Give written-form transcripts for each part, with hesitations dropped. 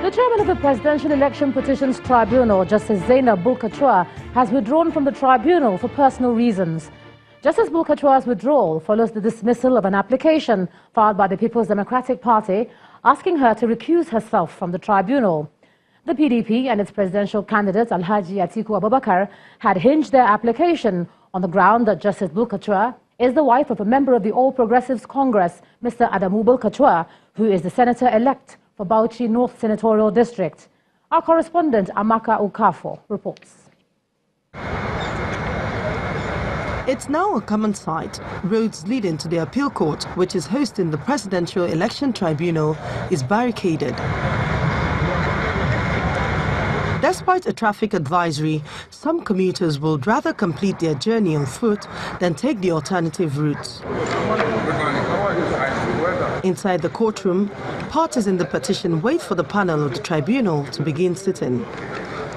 The chairman of the Presidential Election Petitions Tribunal, Justice Bulkachuwa, has withdrawn from the tribunal for personal reasons. Justice Bulkachuwa's withdrawal follows the dismissal of an application filed by the People's Democratic Party asking her to recuse herself from the tribunal. The PDP and its presidential candidate, Alhaji Atiku Abubakar, had hinged their application on the ground that Justice Bulkachuwa is the wife of a member of the All Progressives Congress, Mr. Adamu Bulkachuwa, who is the senator-elect for Bauchi North Senatorial District. Our correspondent, Amaka Ukafo, reports. It's now a common sight. Roads leading to the appeal court, which is hosting the Presidential Election Tribunal, is barricaded. Despite a traffic advisory, some commuters would rather complete their journey on foot than take the alternative route. Inside the courtroom, parties in the petition wait for the panel of the tribunal to begin sitting.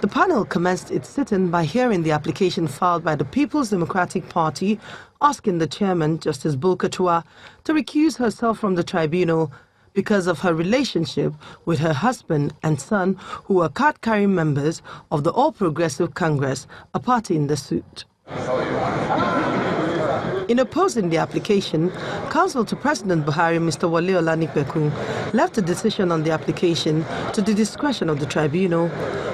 The panel commenced its sitting by hearing the application filed by the People's Democratic Party asking the chairman, Justice Bulkachuwa, to recuse herself from the tribunal because of her relationship with her husband and son, who were card-carrying members of the All Progressive Congress, a party in the suit. In opposing the application, counsel to President Buhari, Mr. Wale Olanipekun, left the decision on the application to the discretion of the tribunal,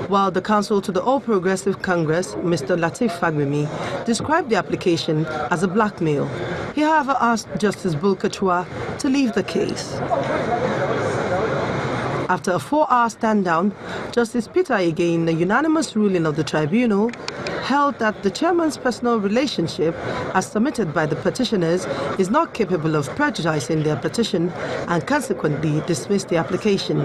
while the counsel to the All Progressive Congress, Mr. Lateef Fagbemi, described the application as a blackmail. He, however, asked Justice Bulkachuwa to leave the case. After a 4-hour stand-down, Justice Peter Ige, in a unanimous ruling of the tribunal, held that the chairman's personal relationship, as submitted by the petitioners, is not capable of prejudicing their petition and consequently dismissed the application.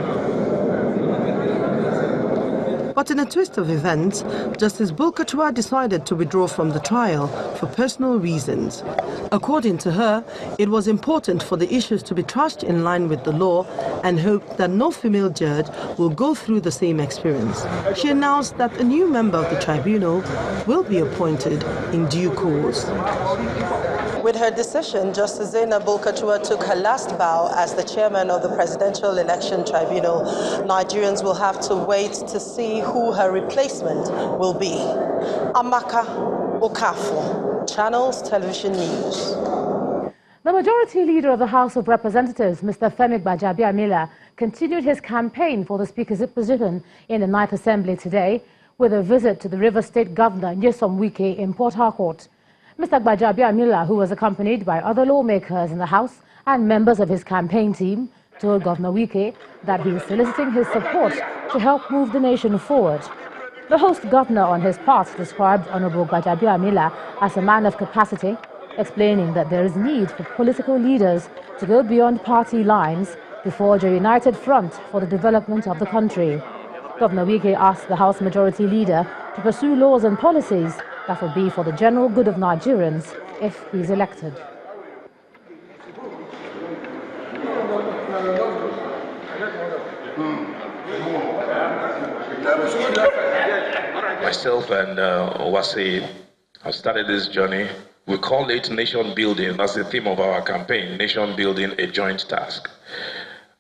But in a twist of events, Justice Bulkachuwa decided to withdraw from the trial for personal reasons. According to her, it was important for the issues to be trashed in line with the law and hoped that no female judge will go through the same experience. She announced that a new member of the tribunal will be appointed in due course. With her decision, Justice Bulkachuwa took her last bow as the chairman of the Presidential Election Tribunal. Nigerians will have to wait to see who her replacement will be. Amaka Ukafo, Channels Television News. The majority leader of the House of Representatives, Mr. Femi Gbajabiamila, continued his campaign for the Speaker's position in the 9th Assembly today with a visit to the Rivers State Governor, Nyesom Wike, in Port Harcourt. Mr. Gbajabiamila, who was accompanied by other lawmakers in the House and members of his campaign team, told Governor Wike that he is soliciting his support to help move the nation forward. The host governor, on his part, described Honorable Gbajabiamila as a man of capacity, explaining that there is need for political leaders to go beyond party lines to forge a united front for the development of the country. Governor Wike asked the House Majority Leader to pursue laws and policies that will be for the general good of Nigerians if he is elected. Myself and Owase have started this journey. We call it nation building. That's the theme of our campaign, nation building, a joint task.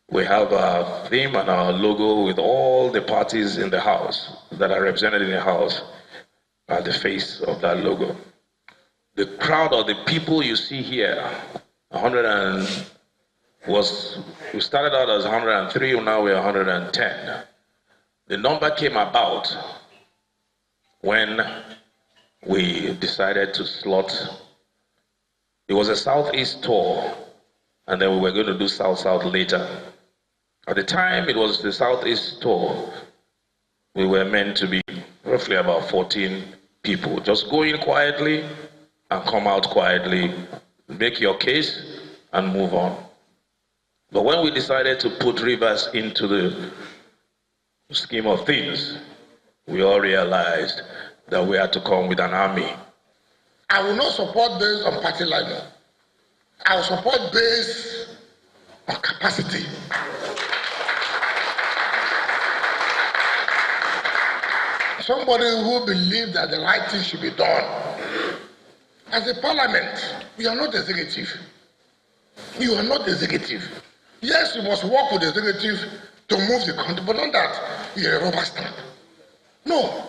We have a theme and our logo with all the parties in the House that are represented in the House at the face of that logo. The crowd of the people you see here, we started out as 103, now we're 110. The number came about when we decided to slot. It was a Southeast tour, and then we were going to do South-South later. At the time it was the Southeast tour, we were meant to be roughly about 14 people. Just go in quietly and come out quietly, make your case and move on. But when we decided to put Rivers into the scheme of things, we all realized that we had to come with an army. I will not support based on party line. I will support based on capacity. Somebody who believes that the right thing should be done. As a parliament, we are not executive. You are not executive. Yes, you must work with the executive to move the country, but not that you're a rubber stamp. No.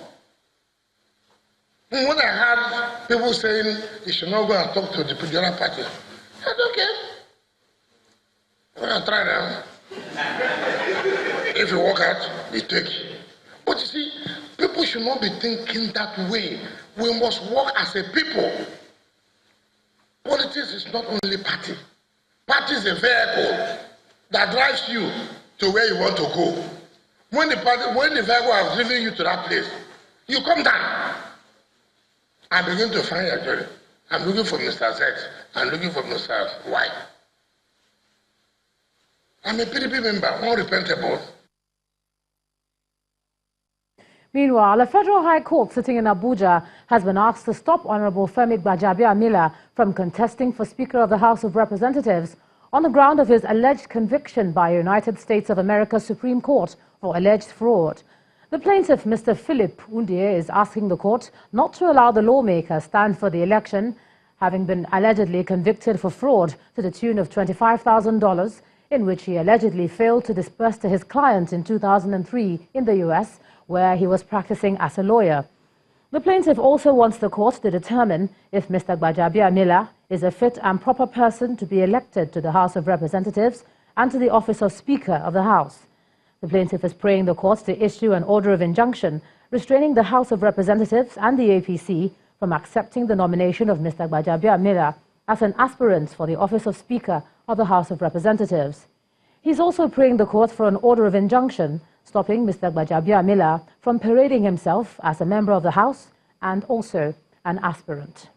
When I had people saying you should not go and talk to the other party, I said, okay. We're going to try now. If you work out, we take it. But you see, people should not be thinking that way. We must work as a people. Politics is not only party. Party is a vehicle that drives you to where you want to go. When the vehicle has driven you to that place, you come down and begin to find your journey. I'm looking for Mr. Z. I'm looking for Mr. Y. I'm a PDP member, unrepentable. Meanwhile, a federal high court sitting in Abuja has been asked to stop Honorable Femi Gbajabiamila from contesting for Speaker of the House of Representatives on the ground of his alleged conviction by United States of America Supreme Court for alleged fraud. The plaintiff, Mr. Philip Undie, is asking the court not to allow the lawmaker stand for the election, having been allegedly convicted for fraud to the tune of $25,000, in which he allegedly failed to disburse to his client in 2003 in the U.S., where he was practicing as a lawyer. The plaintiff also wants the court to determine if Mr. Gbajabiamila is a fit and proper person to be elected to the House of Representatives and to the office of Speaker of the House. The plaintiff is praying the court to issue an order of injunction restraining the House of Representatives and the APC from accepting the nomination of Mr. Gbajabiamila as an aspirant for the office of Speaker of the House of Representatives. He's also praying the court for an order of injunction stopping Mr. Gbajabiamila from parading himself as a member of the House and also an aspirant.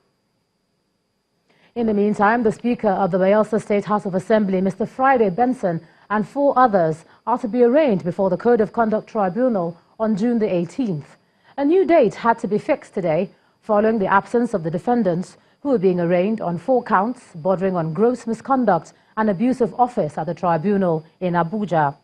In the meantime, the Speaker of the Bayelsa State House of Assembly, Mr. Friday Benson, and 4 others are to be arraigned before the Code of Conduct Tribunal on June the 18th. A new date had to be fixed today following the absence of the defendants who were being arraigned on 4 counts bordering on gross misconduct and abuse of office at the tribunal in Abuja.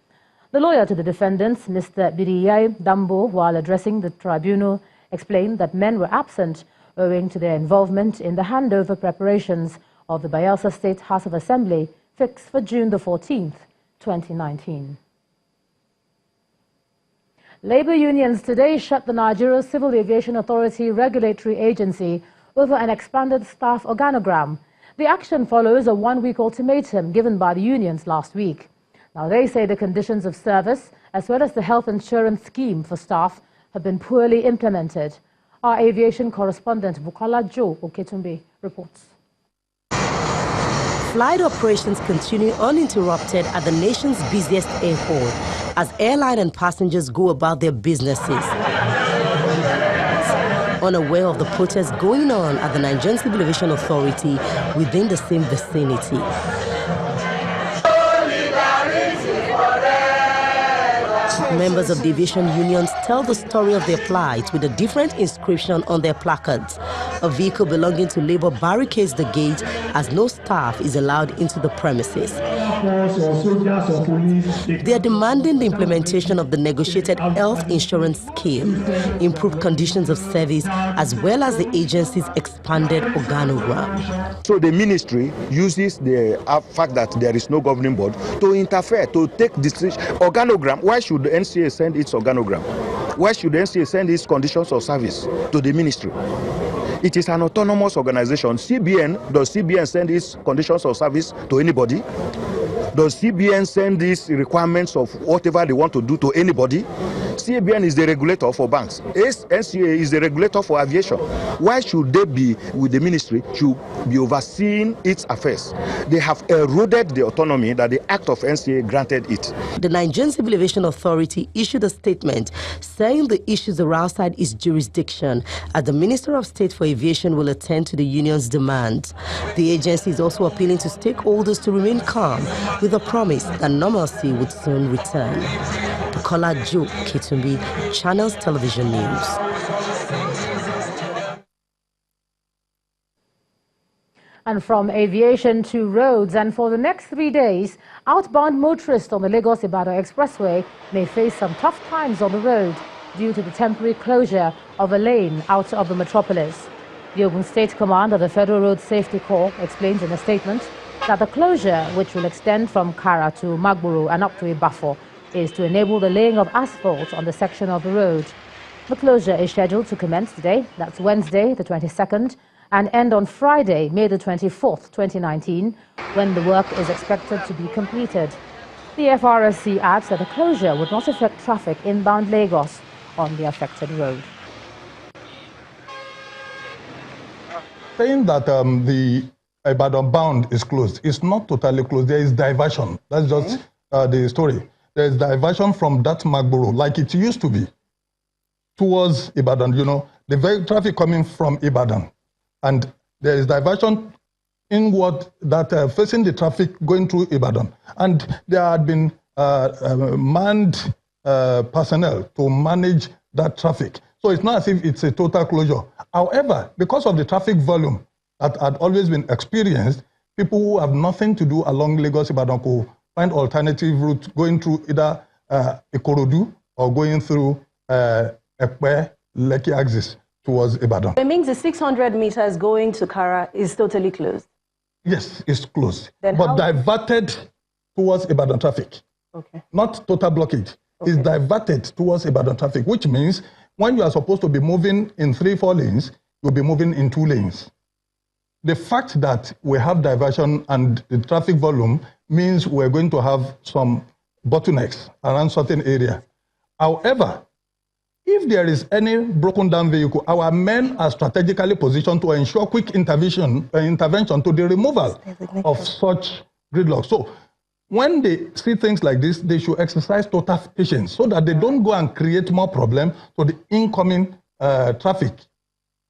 The lawyer to the defendants, Mr. Biriyai Dambo, while addressing the tribunal, explained that men were absent owing to their involvement in the handover preparations of the Bayelsa State House of Assembly fixed for June the 14th, 2019. Labour unions today shut the Nigeria Civil Aviation Authority regulatory agency over an expanded staff organogram. The action follows a 1-week ultimatum given by the unions last week. Now, they say the conditions of service, as well as the health insurance scheme for staff, have been poorly implemented. Our aviation correspondent, Bulkachuwa, reports. Flight operations continue uninterrupted at the nation's busiest airport as airline and passengers go about their businesses. Unaware of the protests going on at the Nigerian Civil Aviation Authority within the same vicinity. Members of the aviation unions tell the story of their plight with a different inscription on their placards. A vehicle belonging to Labour barricades the gate as no staff is allowed into the premises. They are demanding the implementation of the negotiated health insurance scheme, improved conditions of service, as well as the agency's expanded organogram. So the ministry uses the fact that there is no governing board to interfere, to take decision. Organogram, why should the NCA send its organogram? Why should the NCA send its conditions of service to the ministry? It is an autonomous organization. Does CBN send its conditions of service to anybody? Does CBN send these requirements of whatever they want to do to anybody? CBN is the regulator for banks. NCA is the regulator for aviation. Why should they be with the ministry, should be overseeing its affairs? They have eroded the autonomy that the Act of NCA granted it. The Nigerian Civil Aviation Authority issued a statement saying the issues are outside its jurisdiction, as the Minister of State for Aviation will attend to the union's demands. The agency is also appealing to stakeholders to remain calm with a promise that normalcy would soon return. Bulkachuwa, Ketumbi, Channels Television News. And from aviation to roads, and for the next 3 days, outbound motorists on the Lagos-Ibadan Expressway may face some tough times on the road due to the temporary closure of a lane out of the metropolis. The Ogun State Command of the Federal Road Safety Corps explains in a statement that the closure, which will extend from Kara to Magboro and up to Ibafo, is to enable the laying of asphalt on the section of the road. The closure is scheduled to commence today, that's Wednesday the 22nd, and end on Friday, May the 24th, 2019, when the work is expected to be completed. The FRSC adds that the closure would not affect traffic inbound Lagos on the affected road. Saying that the Ibadan bound is closed, it's not totally closed. There is diversion. That's just the story. There is diversion from that Magboro, like it used to be, towards Ibadan. You know, the traffic coming from Ibadan, and there is diversion inward that facing the traffic going through Ibadan. And there had been manned personnel to manage that traffic. So it's not as if it's a total closure. However, because of the traffic volume that had always been experienced, people who have nothing to do along Lagos-Ibadan could find alternative routes going through either Ikorodu or going through Ekpe-Lekki axis towards Ibadan. It means the 600 meters going to Kara is totally closed? Yes, it's closed, then but diverted towards Ibadan traffic. Okay. Not total blockage. Okay. It's diverted towards Ibadan traffic, which means when you are supposed to be moving in 3-4 lanes, you'll be moving in 2 lanes. The fact that we have diversion and the traffic volume means we're going to have some bottlenecks around certain area. However, if there is any broken down vehicle, our men are strategically positioned to ensure quick intervention to the removal of such gridlock. So when they see things like this, they should exercise total patience so that they don't go and create more problem to the incoming traffic